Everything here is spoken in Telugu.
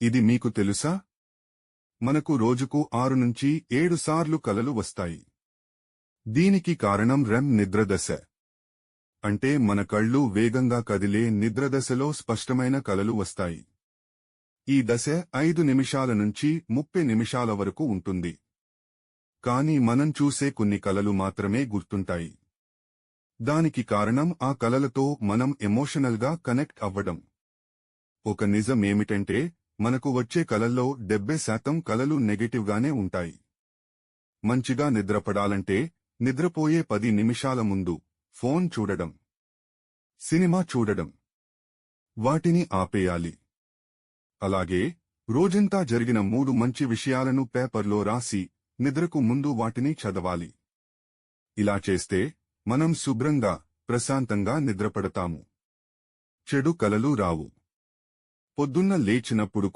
ఇది మీకు తెలుసా? మనకు రోజుకు 6 నుంచి 7 సార్లు కలలు వస్తాయి. దీనికి కారణం రెమ్ నిద్రదశ. అంటే మన కళ్ళు వేగంగా కదిలే నిద్రదశలో స్పష్టమైన కలలు వస్తాయి. ఈ దశ 5 నిమిషాల నుంచి 30 నిమిషాల వరకు ఉంటుంది. కానీ మనం చూసే కొన్ని కలలు మాత్రమే గుర్తుంటాయి. దానికి కారణం ఆ కలలతో మనం ఎమోషనల్గా కనెక్ట్ అవ్వడం. ఒక నిజం ఏమిటంటే మనకు వచ్చే కలల్లో 70% కలలు నెగటివ్గానే ఉంటాయి. మంచిగా నిద్రపడాలంటే నిద్రపోయే 10 నిమిషాల ముందు ఫోన్ చూడడం, సినిమా చూడడం, వాటిని ఆపేయాలి. అలాగే రోజంతా జరిగిన 3 మంచి విషయాలను పేపర్లో రాసి నిద్రకు ముందు వాటిని చదవాలి. ఇలా చేస్తే మనం శుభ్రంగా, ప్రశాంతంగా నిద్రపడతాము. చెడు కలలు రావు. పొద్దున్న లేచినప్పుడు